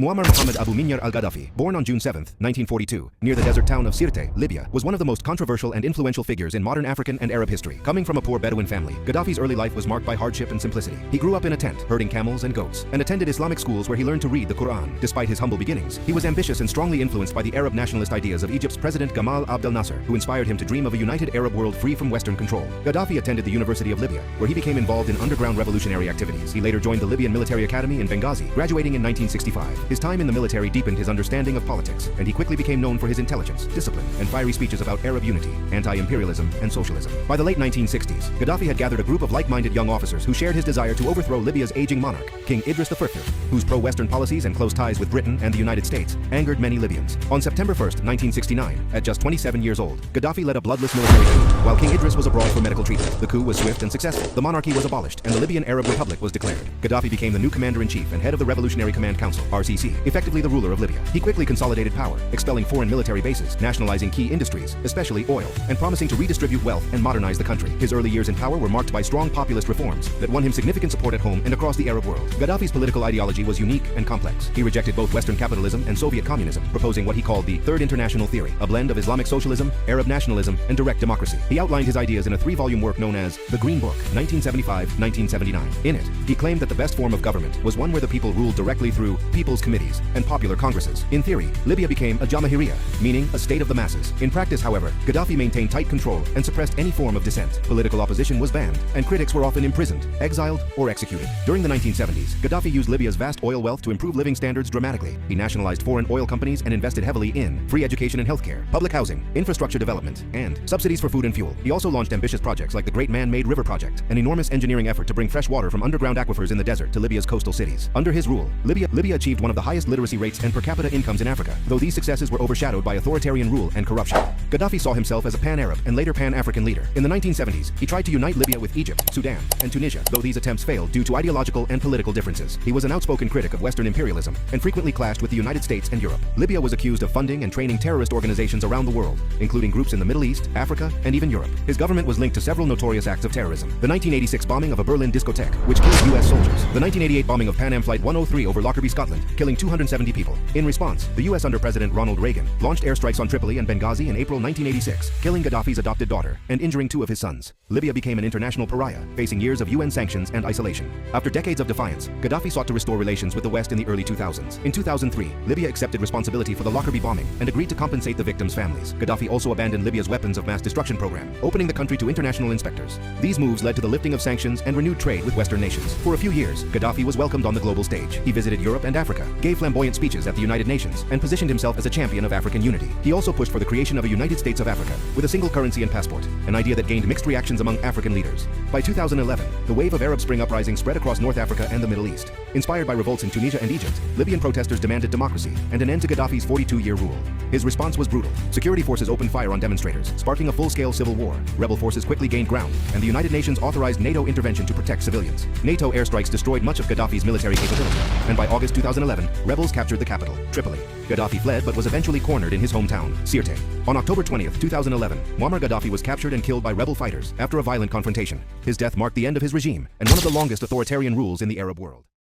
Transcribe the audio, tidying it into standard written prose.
Muammar Muhammad Abu Minyar al-Gaddafi, born on June 7, 1942, near the desert town of Sirte, Libya, was one of the most controversial and influential figures in modern African and Arab history. Coming from a poor Bedouin family, Gaddafi's early life was marked by hardship and simplicity. He grew up in a tent, herding camels and goats, and attended Islamic schools where he learned to read the Quran. Despite his humble beginnings, he was ambitious and strongly influenced by the Arab nationalist ideas of Egypt's President Gamal Abdel Nasser, who inspired him to dream of a united Arab world free from Western control. Gaddafi attended the University of Libya, where he became involved in underground revolutionary activities. He later joined the Libyan Military Academy in Benghazi, graduating in 1965. His time in the military deepened his understanding of politics, and he quickly became known for his intelligence, discipline, and fiery speeches about Arab unity, anti-imperialism, and socialism. By the late 1960s, Gaddafi had gathered a group of like-minded young officers who shared his desire to overthrow Libya's aging monarch, King Idris I, whose pro-Western policies and close ties with Britain and the United States angered many Libyans. On September 1, 1969, at just 27 years old, Gaddafi led a bloodless military coup, while King Idris was abroad for medical treatment. The coup was swift and successful. The monarchy was abolished, and the Libyan Arab Republic was declared. Gaddafi became the new commander-in-chief and head of the Revolutionary Command Council, RCC, effectively the ruler of Libya. He quickly consolidated power, expelling foreign military bases, nationalizing key industries, especially oil, and promising to redistribute wealth and modernize the country. His early years in power were marked by strong populist reforms that won him significant support at home and across the Arab world. Gaddafi's political ideology was unique and complex. He rejected both Western capitalism and Soviet communism, proposing what he called the Third International Theory, a blend of Islamic socialism, Arab nationalism, and direct democracy. He outlined his ideas in a 3-volume work known as The Green Book, 1975-1979. In it, he claimed that the best form of government was one where the people ruled directly through people's committees and popular congresses. In theory, Libya became a jamahiriya, meaning a state of the masses. In practice, however, Gaddafi maintained tight control and suppressed any form of dissent. Political opposition was banned, and critics were often imprisoned, exiled, or executed. During the 1970s, Gaddafi used Libya's vast oil wealth to improve living standards dramatically. He nationalized foreign oil companies and invested heavily in free education and healthcare, public housing, infrastructure development, and subsidies for food and fuel. He also launched ambitious projects like the Great Man-Made River Project, an enormous engineering effort to bring fresh water from underground aquifers in the desert to Libya's coastal cities. Under his rule, Libya achieved one of the highest literacy rates and per capita incomes in Africa, though these successes were overshadowed by authoritarian rule and corruption. Gaddafi saw himself as a pan-Arab and later pan-African leader. In the 1970s, he tried to unite Libya with Egypt, Sudan, and Tunisia, though these attempts failed due to ideological and political differences. He was an outspoken critic of Western imperialism and frequently clashed with the United States and Europe. Libya was accused of funding and training terrorist organizations around the world, including groups in the Middle East, Africa, and even Europe. His government was linked to several notorious acts of terrorism. The 1986 bombing of a Berlin discotheque, which killed U.S. soldiers. The 1988 bombing of Pan Am Flight 103 over Lockerbie, Scotland, killing 270 people. In response, the U.S. under President Ronald Reagan launched airstrikes on Tripoli and Benghazi in April 1986, killing Gaddafi's adopted daughter and injuring 2 of his sons. Libya became an international pariah, facing years of UN sanctions and isolation. After decades of defiance, Gaddafi sought to restore relations with the West in the early 2000s. In 2003, Libya accepted responsibility for the Lockerbie bombing and agreed to compensate the victims' families. Gaddafi also abandoned Libya's weapons of mass destruction program, opening the country to international inspectors. These moves led to the lifting of sanctions and renewed trade with Western nations. For a few years, Gaddafi was welcomed on the global stage. He visited Europe and Africa, gave flamboyant speeches at the United Nations, and positioned himself as a champion of African unity. He also pushed for the creation of a United States of Africa, with a single currency and passport, an idea that gained mixed reactions among African leaders. By 2011, the wave of Arab Spring uprising spread across North Africa and the Middle East. Inspired by revolts in Tunisia and Egypt, Libyan protesters demanded democracy and an end to Gaddafi's 42-year rule. His response was brutal. Security forces opened fire on demonstrators, sparking a full-scale civil war. Rebel forces quickly gained ground, and the United Nations authorized NATO intervention to protect civilians. NATO airstrikes destroyed much of Gaddafi's military capability, and by August 2011, rebels captured the capital, Tripoli. Gaddafi fled but was eventually cornered in his hometown, Sirte. On October 20, 2011, Muammar Gaddafi was captured and killed by rebel fighters after a violent confrontation. His death marked the end of his regime and one of the longest authoritarian rules in the Arab world.